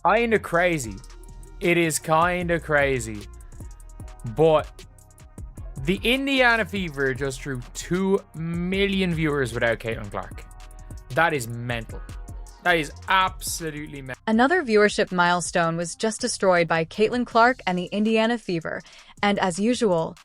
Kinda crazy. It is kinda crazy. But the Indiana Fever just drew 2 million viewers without Caitlin Clark. That is mental. That is absolutely mental. Another viewership milestone was just destroyed by Caitlin Clark and the Indiana Fever, and as usual,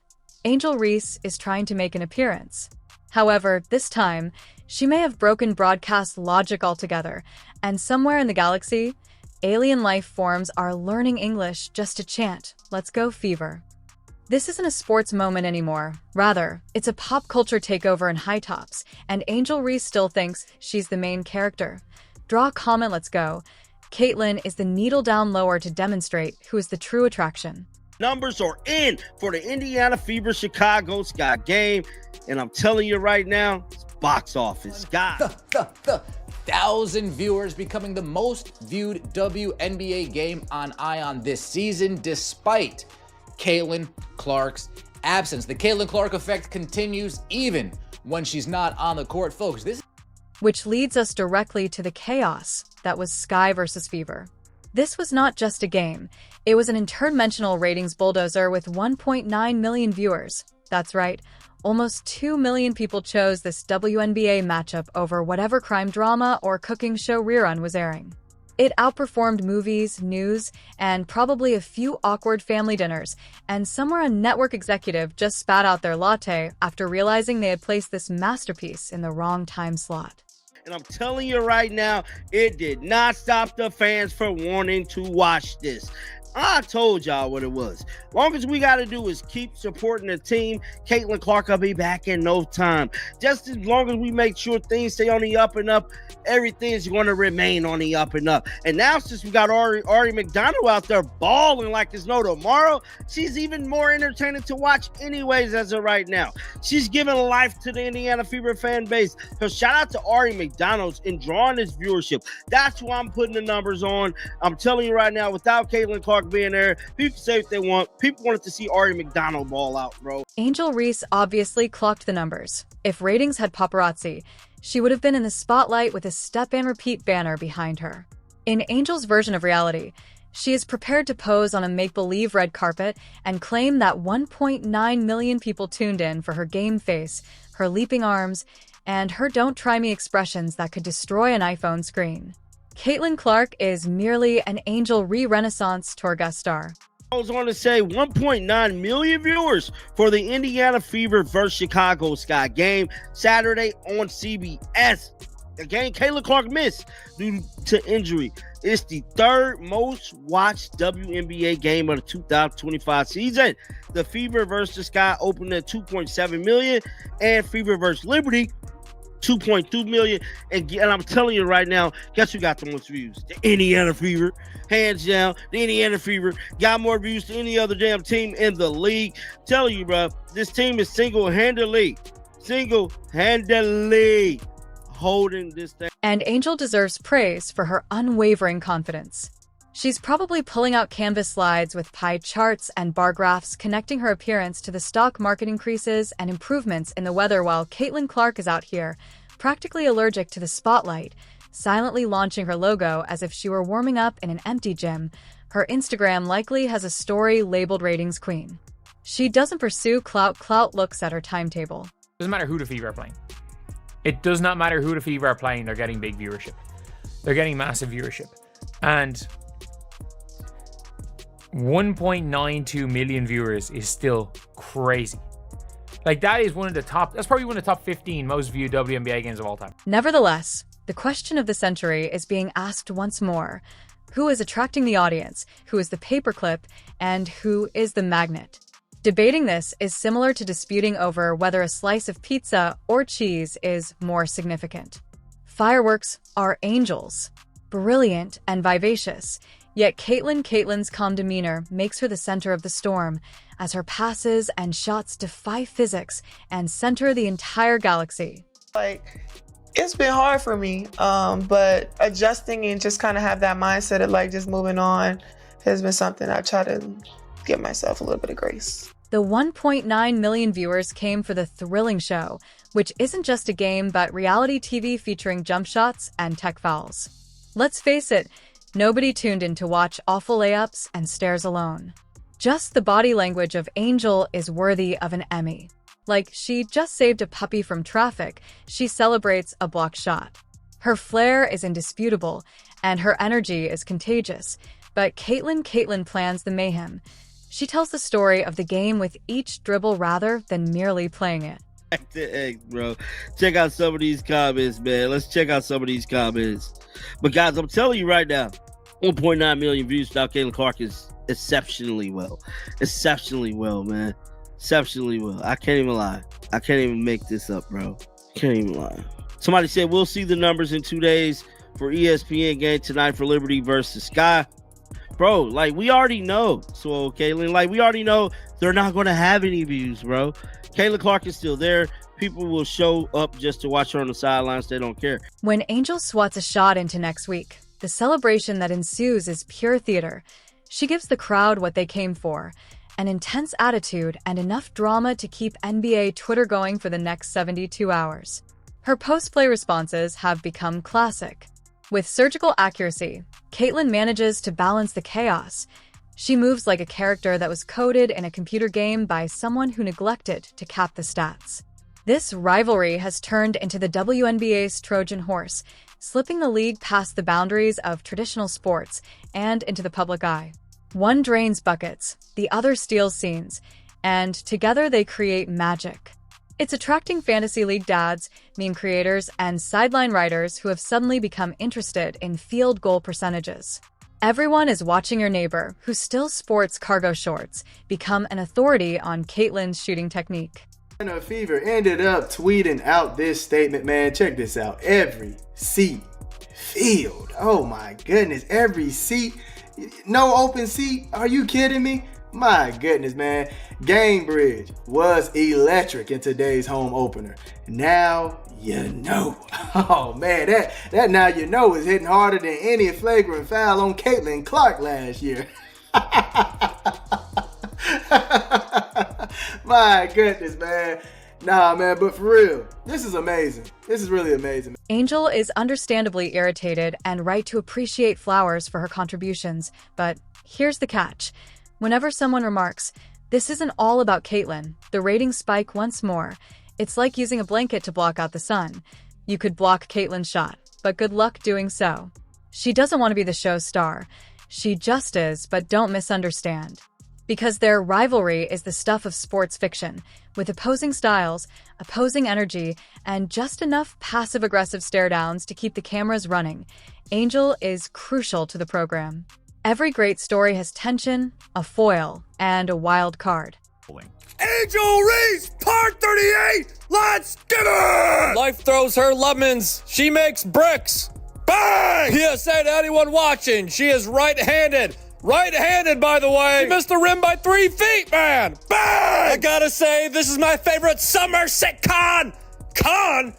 Angel Reese is trying to make an appearance. However, this time, she may have broken broadcast logic altogether, and somewhere in the galaxy, alien life forms are learning English just to chant, "Let's go, Fever." This isn't a sports moment anymore. Rather, it's a pop culture takeover in high tops, and Angel Reese still thinks she's the main character. Draw a comment, let's go. Caitlin is the needle down lower to demonstrate who is the true attraction. Numbers are in for the Indiana Fever Chicago Sky game, and I'm telling you right now, it's box office. God. 1,000 viewers, becoming the most viewed WNBA game on Ion this season, despite Caitlin Clark's absence. The Caitlin Clark effect continues even when she's not on the court, folks. Which leads us directly to the chaos that was Sky versus Fever. This was not just a game. It was an interdimensional ratings bulldozer with 1.9 million viewers. That's right, almost 2 million people chose this WNBA matchup over whatever crime drama or cooking show rerun was airing. It outperformed movies, news, and probably a few awkward family dinners, and somewhere a network executive just spat out their latte after realizing they had placed this masterpiece in the wrong time slot. And I'm telling you right now, it did not stop the fans from wanting to watch this. I told y'all what it was. Long as we got to do is keep supporting the team, Caitlin Clark will be back in no time. Just as long as we make sure things stay on the up and up, everything's going to remain on the up and up. And now since we got Ari McDonald out there balling like there's no tomorrow, she's even more entertaining to watch anyways as of right now. She's giving life to the Indiana Fever fan base. So shout out to Ari McDonald in drawing this viewership. That's who I'm putting the numbers on. I'm telling you right now, without Caitlin Clark being there, people say what they want. People wanted to see Ari McDonald ball out, bro. Angel Reese obviously clocked the numbers. If ratings had paparazzi, she would have been in the spotlight with a step and repeat banner behind her. In Angel's version of reality, she is prepared to pose on a make-believe red carpet and claim that 1.9 million people tuned in for her game face, her leaping arms, and her "don't try me" expressions that could destroy an iPhone screen. Caitlin Clark is merely an Angel re-renaissance tour guest star. I was on to say 1.9 million viewers for the Indiana Fever versus Chicago Sky game Saturday on CBS. The game Caitlin Clark missed due to injury. It's the third most watched WNBA game of the 2025 season. The Fever versus the Sky opened at 2.7 million, and Fever versus Liberty 2.2 million. And I'm telling you right now, guess who got the most views? The Indiana Fever. Hands down, the Indiana Fever got more views than any other damn team in the league. Telling you, bro, this team is single-handedly holding this thing. And Angel deserves praise for her unwavering confidence. She's probably pulling out canvas slides with pie charts and bar graphs connecting her appearance to the stock market increases and improvements in the weather, while Caitlin Clark is out here, practically allergic to the spotlight, silently launching her logo as if she were warming up in an empty gym. Her Instagram likely has a story labeled Ratings Queen. She doesn't pursue clout looks at her timetable. Doesn't matter who the Fever are playing. It does not matter who the Fever are playing, they're getting big viewership. They're getting massive viewership. And 1.92 million viewers is still crazy. Like, that is that's probably one of the top 15 most viewed WNBA games of all time. Nevertheless, the question of the century is being asked once more. Who is attracting the audience? Who is the paperclip? And who is the magnet? Debating this is similar to disputing over whether a slice of pizza or cheese is more significant. Fireworks are angels, brilliant and vivacious, yet Caitlin's calm demeanor makes her the center of the storm, as her passes and shots defy physics and center the entire galaxy. It's been hard for me, but adjusting and just kind of have that mindset of just moving on has been something I try to give myself a little bit of grace. The 1.9 million viewers came for the thrilling show, which isn't just a game but reality TV featuring jump shots and tech fouls. Let's face it, Nobody tuned in to watch awful layups and stares alone. Just the body language of Angel is worthy of an Emmy. Like she just saved a puppy from traffic, she celebrates a block shot. Her flair is indisputable, and her energy is contagious. But Caitlin plans the mayhem. She tells the story of the game with each dribble rather than merely playing it. Bro, check out some of these comments, man. Let's check out some of these comments. But guys, I'm telling you right now, 1.9 million views without Caitlin Clark is exceptionally well, man. Exceptionally well. I can't even lie. I can't even make this up, bro. Can't even lie. Somebody said we'll see the numbers in 2 days for ESPN game tonight for Liberty versus Sky. Bro, like we already know. So Caitlin, like we already know they're not going to have any views, bro. Caitlin Clark is still there. People will show up just to watch her on the sidelines. They don't care. When Angel swats a shot into next week, the celebration that ensues is pure theater. She gives the crowd what they came for, an intense attitude and enough drama to keep NBA Twitter going for the next 72 hours. Her post-play responses have become classic. With surgical accuracy, Caitlin manages to balance the chaos. She moves like a character that was coded in a computer game by someone who neglected to cap the stats. This rivalry has turned into the WNBA's Trojan horse, slipping the league past the boundaries of traditional sports and into the public eye. One drains buckets, the other steals scenes, and together they create magic. It's attracting fantasy league dads, meme creators, and sideline writers who have suddenly become interested in field goal percentages. Everyone is watching your neighbor, who still sports cargo shorts, become an authority on Caitlin's shooting technique. Fever ended up tweeting out this statement, man. Check this out. Every seat filled. Oh my goodness. Every seat. No open seat. Are you kidding me? My goodness, man. Gamebridge was electric in today's home opener. Now you know. Oh man, that now you know is hitting harder than any flagrant foul on Caitlin Clark last year. My goodness, man. Nah, man, but for real, this is amazing. This is really amazing. Angel is understandably irritated and right to appreciate Flowers for her contributions, but here's the catch. Whenever someone remarks, "This isn't all about Caitlin," the ratings spike once more. It's like using a blanket to block out the sun. You could block Caitlin's shot, but good luck doing so. She doesn't want to be the show's star. She just is, but don't misunderstand. Because their rivalry is the stuff of sports fiction, with opposing styles, opposing energy, and just enough passive-aggressive stare-downs to keep the cameras running. Angel is crucial to the program. Every great story has tension, a foil, and a wild card. Angel Reese, part 38, let's get it! Life throws her lemons, she makes bricks. Bang! PSA to anyone watching, she is right-handed. Right-handed, by the way. She missed the rim by 3 feet, man. Bang! I gotta say, this is my favorite summer sitcom. Pecan?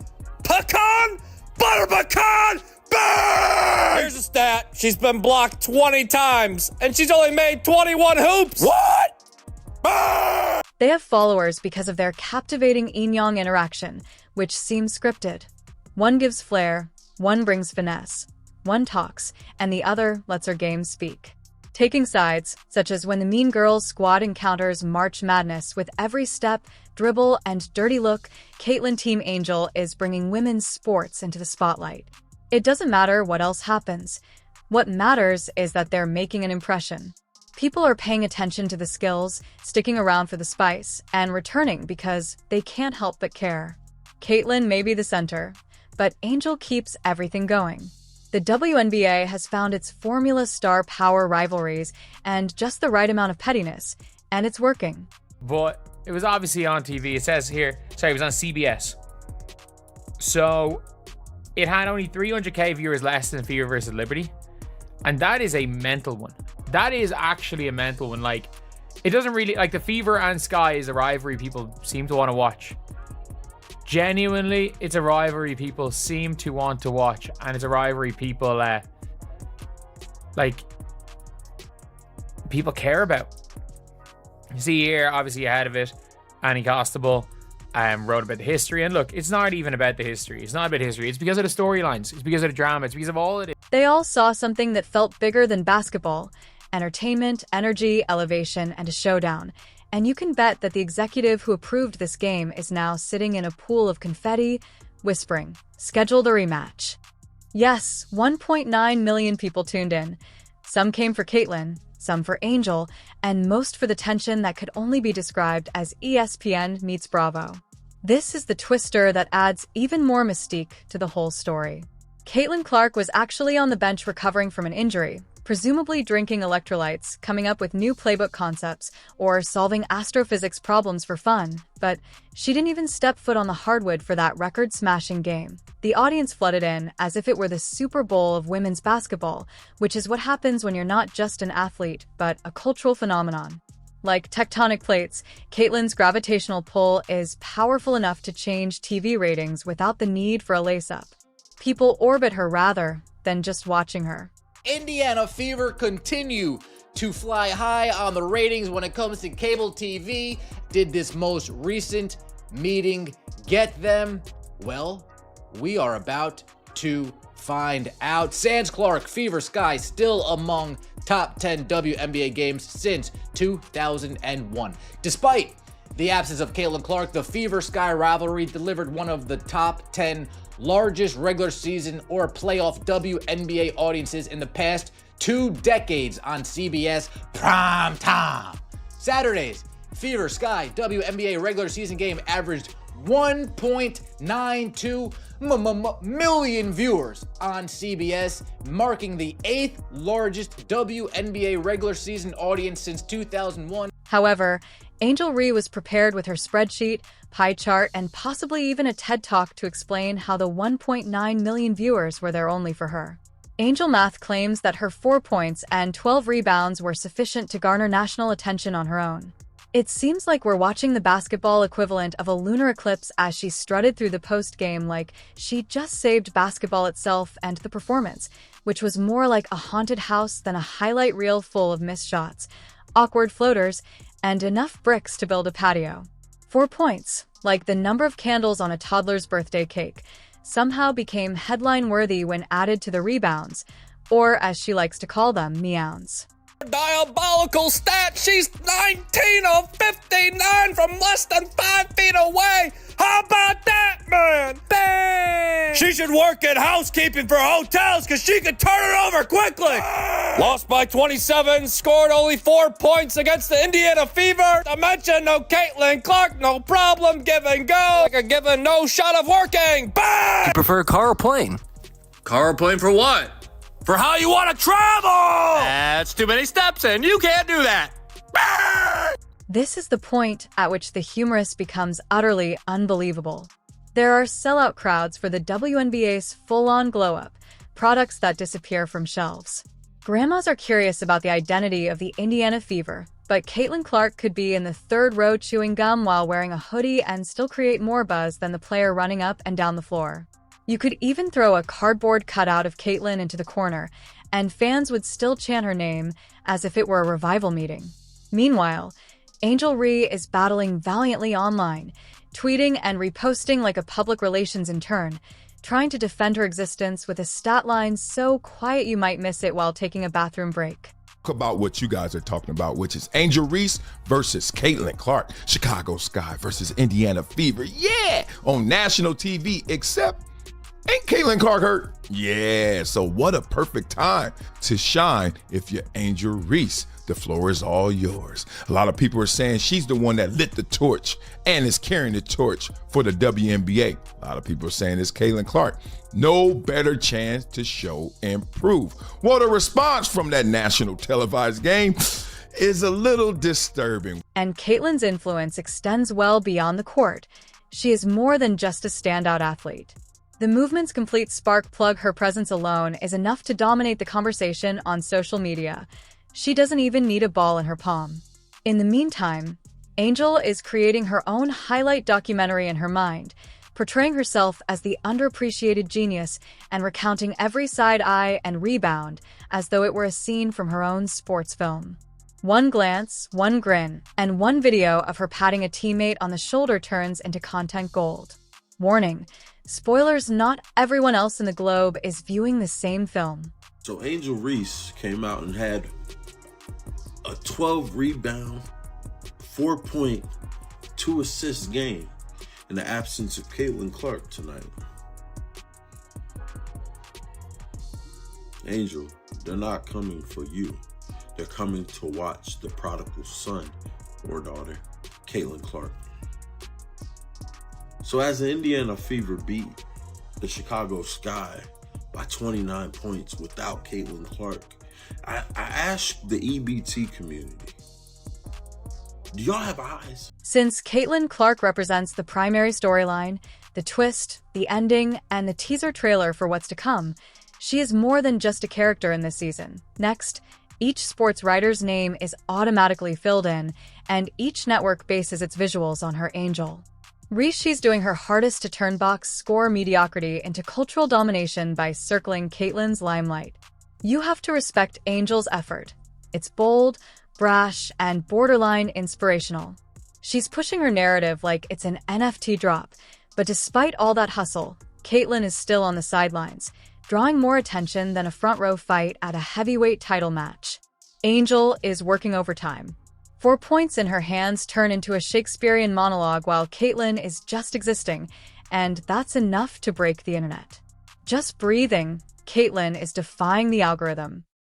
Butter pecan? Bang! Here's a stat. She's been blocked 20 times, and she's only made 21 hoops. What? Bang! They have followers because of their captivating yin-yang interaction, which seems scripted. One gives flair, one brings finesse. One talks, and the other lets her game speak. Taking sides, such as when the Mean Girls squad encounters March Madness with every step, dribble, and dirty look, Caitlin Team Angel is bringing women's sports into the spotlight. It doesn't matter what else happens. What matters is that they're making an impression. People are paying attention to the skills, sticking around for the spice, and returning because they can't help but care. Caitlin may be the center, but Angel keeps everything going. The WNBA has found its formula star power rivalries and just the right amount of pettiness, and it's working. But it was obviously on TV. It says here, sorry, it was on CBS. So it had only 300k viewers less than Fever versus Liberty. And that is a mental one. That is actually a mental one. Like, it doesn't really, like the Fever and Sky is a rivalry people seem to want to watch. Genuinely, it's a rivalry people seem to want to watch, and it's a rivalry people people care about. You see here, obviously ahead of it, Annie Costable wrote about the history, and look, it's not even about the history. It's not about history. It's because of the storylines. It's because of the drama. It's because of all of it. They all saw something that felt bigger than basketball: entertainment, energy, elevation, and a showdown. And you can bet that the executive who approved this game is now sitting in a pool of confetti, whispering, "Schedule the rematch." Yes, 1.9 million people tuned in. Some came for Caitlyn, some for Angel, and most for the tension that could only be described as ESPN meets Bravo. This is the twister that adds even more mystique to the whole story. Caitlyn Clark was actually on the bench recovering from an injury, presumably drinking electrolytes, coming up with new playbook concepts, or solving astrophysics problems for fun, but she didn't even step foot on the hardwood for that record-smashing game. The audience flooded in as if it were the Super Bowl of women's basketball, which is what happens when you're not just an athlete, but a cultural phenomenon. Like tectonic plates, Caitlyn's gravitational pull is powerful enough to change TV ratings without the need for a lace-up. People orbit her rather than just watching her. Indiana Fever continue to fly high on the ratings when it comes to cable TV. Did this most recent meeting get them? Well, we are about to find out. Sans Clark, Fever Sky still among top 10 WNBA games since 2001. Despite the absence of Caitlyn Clark, the Fever Sky rivalry delivered one of the top 10 largest regular season or playoff WNBA audiences in the past 2 decades on CBS prime time. Saturday's Fever Sky WNBA regular season game averaged 1.92 million viewers on CBS, marking the 8th largest WNBA regular season audience since 2001. However, Angel Reese was prepared with her spreadsheet, pie chart, and possibly even a TED Talk to explain how the 1.9 million viewers were there only for her. Angel Math claims that her 4 points and 12 rebounds were sufficient to garner national attention on her own. It seems like we're watching the basketball equivalent of a lunar eclipse as she strutted through the post-game like she just saved basketball itself and the performance, which was more like a haunted house than a highlight reel full of missed shots, awkward floaters, and enough bricks to build a patio. 4 points, like the number of candles on a toddler's birthday cake, somehow became headline-worthy when added to the rebounds, or as she likes to call them, meows. Diabolical stat, she's 19 of 59 from less than 5 feet away. How about that, man? Bang! She should work in housekeeping for hotels because she could turn it over quickly. Lost by 27, scored only 4 points against the Indiana Fever. I mentioned no Caitlyn Clark, no problem, give and go. Like a given no shot of working. Bang! You prefer a car or plane? Car or plane for what? For how you want to travel! That's too many steps and you can't do that. This is the point at which the humorous becomes utterly unbelievable. There are sellout crowds for the WNBA's full-on glow-up, products that disappear from shelves. Grandmas are curious about the identity of the Indiana Fever, but Caitlyn Clark could be in the 3rd row chewing gum while wearing a hoodie and still create more buzz than the player running up and down the floor. You could even throw a cardboard cutout of Caitlyn into the corner, and fans would still chant her name as if it were a revival meeting. Meanwhile, Angel Reese is battling valiantly online, tweeting and reposting like a public relations intern, trying to defend her existence with a stat line so quiet you might miss it while taking a bathroom break. About what you guys are talking about, which is Angel Reese versus Caitlyn Clark, Chicago Sky versus Indiana Fever, yeah, on national TV, except ain't Caitlyn Clark hurt? Yeah, so what a perfect time to shine if you're Angel Reese. The floor is all yours. A lot of people are saying she's the one that lit the torch and is carrying the torch for the WNBA. A lot of people are saying it's Caitlyn Clark. No better chance to show and prove. Well, the response from that national televised game is a little disturbing. And Caitlyn's influence extends well beyond the court. She is more than just a standout athlete. The movement's complete spark plug, her presence alone, is enough to dominate the conversation on social media. She doesn't even need a ball in her palm. In the meantime, Angel is creating her own highlight documentary in her mind, portraying herself as the underappreciated genius and recounting every side eye and rebound as though it were a scene from her own sports film. One glance, one grin, and one video of her patting a teammate on the shoulder turns into content gold. Warning: spoilers, not everyone else in the globe is viewing the same film. So Angel Reese came out and had a 12 rebound, 4-point, 2 assist game in the absence of Caitlin Clark tonight. Angel, they're not coming for you. They're coming to watch the prodigal son or daughter, Caitlin Clark. So as the Indiana Fever beat the Chicago Sky by 29 points without Caitlin Clark, I asked the EBT community, do y'all have eyes? Since Caitlin Clark represents the primary storyline, the twist, the ending, and the teaser trailer for what's to come, she is more than just a character in this season. Next, each sports writer's name is automatically filled in, and each network bases its visuals on her Angel. Reese, she's doing her hardest to turn box score mediocrity into cultural domination by circling Caitlin's limelight. You have to respect Angel's effort. It's bold, brash, and borderline inspirational. She's pushing her narrative like it's an NFT drop, but despite all that hustle, Caitlin is still on the sidelines, drawing more attention than a front-row fight at a heavyweight title match. Angel is working overtime. 4 points in her hands turn into a Shakespearean monologue while Caitlin is just existing, and that's enough to break the internet. Just breathing, Caitlin is defying the algorithm.